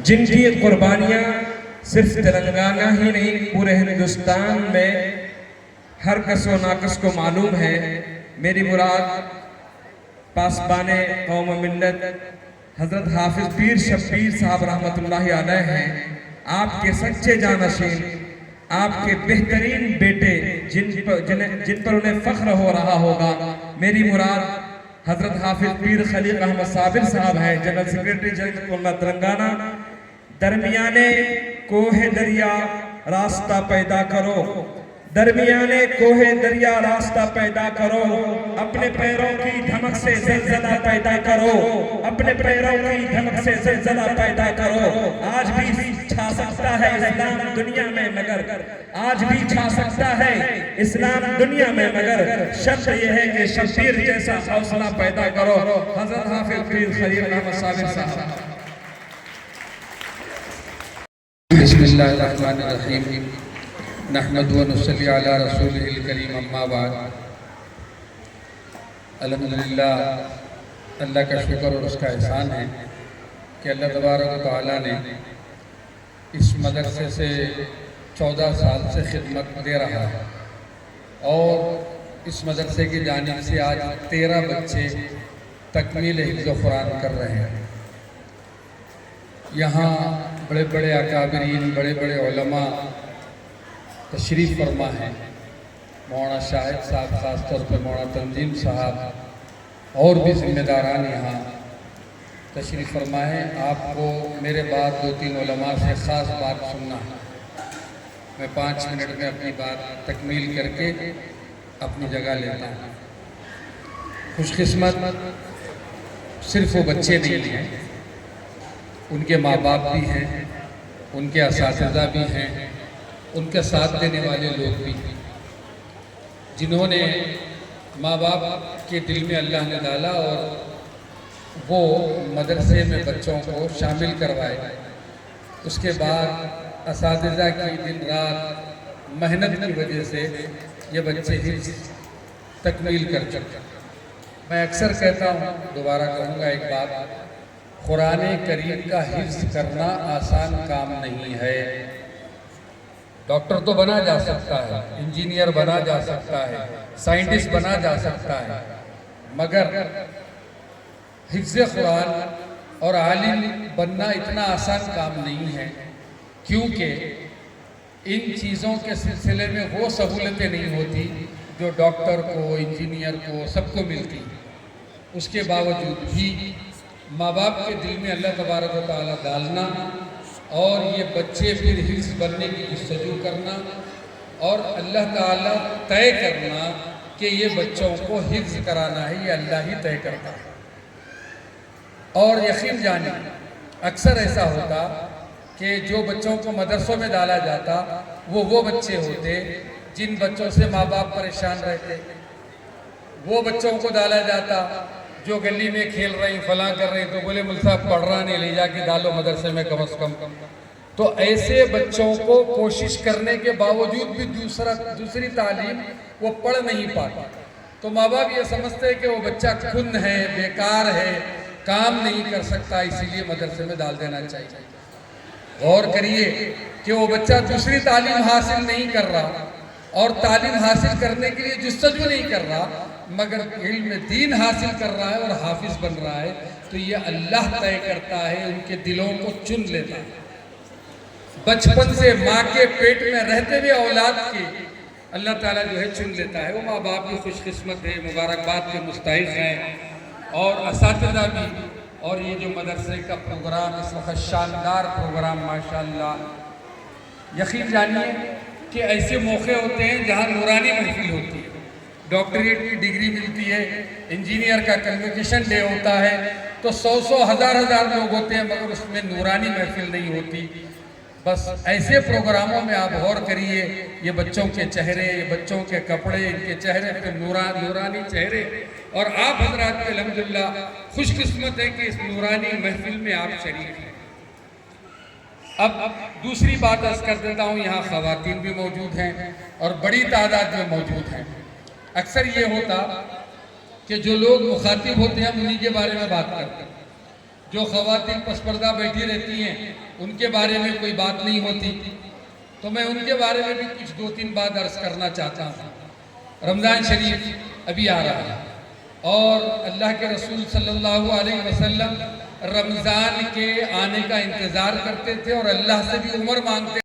جن کی قربانیاں صرف تلنگانہ ہی نہیں پورے ہندوستان میں ہر کس و ناکس کو معلوم ہے۔ میری مراد پاسبان قوم و ملت حضرت حافظ پیر شبیر صاحب رحمۃ اللہ علیہ ہیں، آپ کے سچے جانشین، آپ کے بہترین بیٹے جن پر انہیں فخر ہو رہا ہوگا۔ میری مراد حضرت حافظ پیر خلیق احمد صابر صاحب ہیں، جنرل سیکریٹری جمعیت علماء تلنگانہ۔ درمیانے کوہ دریا راستہ پیدا کرو، درمیانے کوہ دریا راستہ پیدا کرو، اپنے پیروں کی دھمک سے زلزلہ پیدا کرو، اپنے پیروں کی دھمک سے زلزلہ پیدا کرو۔ آج بھی چھا سکتا ہے اسلام دنیا میں مگر، آج بھی چھا سکتا ہے اسلام دنیا میں مگر، شرط یہ ہے کہ شبیر جیسا حوصلہ پیدا کرو۔ حضرت حافظ پیر خلیق احمد صابر صاحب۔ بسم اللہ الرحمن الرحیم، نحمد و نصلی علی رسول الکریم، اما بعد۔ الحمدللہ اللہ کا شکر اور اس کا احسان ہے کہ اللہ تبارک و تعالیٰ نے اس مدرسے سے 14 سال سے خدمت دے رہا ہے، اور اس مدرسے کی جانب سے آج 13 بچے تکمیل حفظ قرآن کر رہے ہیں۔ یہاں بڑے بڑے اکابرین، بڑے بڑے علماء تشریف فرما ہیں، مولانا شاہد صاحب، خاص طور پہ مولانا تنظیم صاحب، اور بھی ذمہ داران یہاں تشریف فرما ہیں۔ آپ کو میرے بعد 2-3 علماء سے خاص بات سننا ہے۔ میں 5 منٹ میں اپنی بات تکمیل کر کے اپنی جگہ لیتا ہوں۔ خوش قسمت صرف وہ بچے نہیں ہیں، ان کے ماں باپ بھی ہیں، ان کے اساتذہ بھی ہیں، ان کے ساتھ دینے والے لوگ بھی ہیں، جنہوں نے ماں باپ کے دل میں اللہ نے ڈالا اور وہ مدرسے میں بچوں کو شامل کروائے۔ اس کے بعد اساتذہ کی دن رات محنت کی وجہ سے یہ بچے حفظ تکمیل کر چکے۔ میں اکثر کہتا ہوں، دوبارہ کہوں گا ایک بات، قرآن کریم کا حفظ کرنا آسان کام نہیں ہے۔ ڈاکٹر تو بنا جا سکتا ہے، انجینئر بنا جا سکتا ہے، سائنٹسٹ بنا جا سکتا ہے، مگر حفظ قرآن اور عالم بننا اتنا آسان کام نہیں ہے، کیونکہ ان چیزوں کے سلسلے میں وہ سہولتیں نہیں ہوتی جو ڈاکٹر کو، انجینئر کو، سب کو ملتی۔ اس کے باوجود بھی ماں باپ کے دل میں اللہ تبارک و تعالیٰ ڈالنا اور یہ بچے پھر حفظ بننے کی جستجو کرنا اور اللہ تعالیٰ طے کرنا کہ یہ بچوں کو حفظ کرانا ہے، یہ اللہ ہی طے کرتا ہے۔ اور یقین جانے اکثر ایسا ہوتا کہ جو بچوں کو مدرسوں میں ڈالا جاتا وہ بچے ہوتے جن بچوں سے ماں باپ پریشان رہتے، وہ بچوں کو ڈالا جاتا جو گلی میں کھیل رہے ہیں، فلاں کر رہے ہیں، تو بولے مل صاحب پڑھ رہا نہیں، لے جا کے ڈالو مدرسے میں کم از کم۔ تو ایسے بچوں کو کوشش کرنے کے باوجود بھی دوسری تعلیم وہ پڑھ نہیں پاتا، تو ماں باپ یہ سمجھتے ہیں کہ وہ بچہ کن ہے، بیکار ہے، کام نہیں کر سکتا، اسی لیے مدرسے میں ڈال دینا چاہیے۔ غور کریے کہ وہ بچہ دوسری تعلیم حاصل نہیں کر رہا اور تعلیم حاصل کرنے کے لیے جستجو نہیں کر رہا، مگر علم دین حاصل کر رہا ہے اور حافظ بن رہا ہے، تو یہ اللہ طے کرتا ہے، ان کے دلوں کو چن لیتا ہے۔ بچپن سے ماں کے پیٹ میں رہتے ہوئے اولاد کی اللہ تعالیٰ جو ہے چن لیتا ہے۔ وہ ماں باپ بھی خوش قسمت ہے، مبارکباد کے مستحق ہیں، اور اساتذہ بھی۔ اور یہ جو مدرسے کا پروگرام اس وقت شاندار پروگرام ماشاءاللہ، یقین جانیے کہ ایسے موقع ہوتے ہیں جہاں نورانی محفل ہوتی ہے، ڈاکٹریٹ کی ڈگری ملتی ہے، انجینئر کا کنوکیشن ڈے ہوتا ہے، تو 100 ہزار لوگ ہوتے ہیں، مگر اس میں نورانی محفل نہیں ہوتی۔ بس ایسے پروگراموں میں آپ غور کریے، یہ بچوں کے چہرے، یہ بچوں کے کپڑے، ان کے چہرے پہ نورانی چہرے، اور آپ حضرات کے الحمدللہ خوش قسمت ہے کہ اس نورانی محفل میں آپ شریک ہیں۔ اب دوسری بات عرض کر دیتا ہوں، یہاں خواتین بھی موجود ہیں اور بڑی تعداد میں موجود ہیں۔ اکثر یہ ہوتا کہ جو لوگ مخاطب ہوتے ہیں ہم انہی کے بارے میں بات کرتے ہیں۔ جو خواتین پسپردہ بیٹھی رہتی ہیں ان کے بارے میں کوئی بات نہیں ہوتی، تو میں ان کے بارے میں بھی کچھ 2-3 بات عرض کرنا چاہتا ہوں۔ رمضان شریف ابھی آ رہا ہے اور اللہ کے رسول صلی اللہ علیہ وسلم رمضان کے آنے کا انتظار کرتے تھے اور اللہ سے بھی عمر مانگتے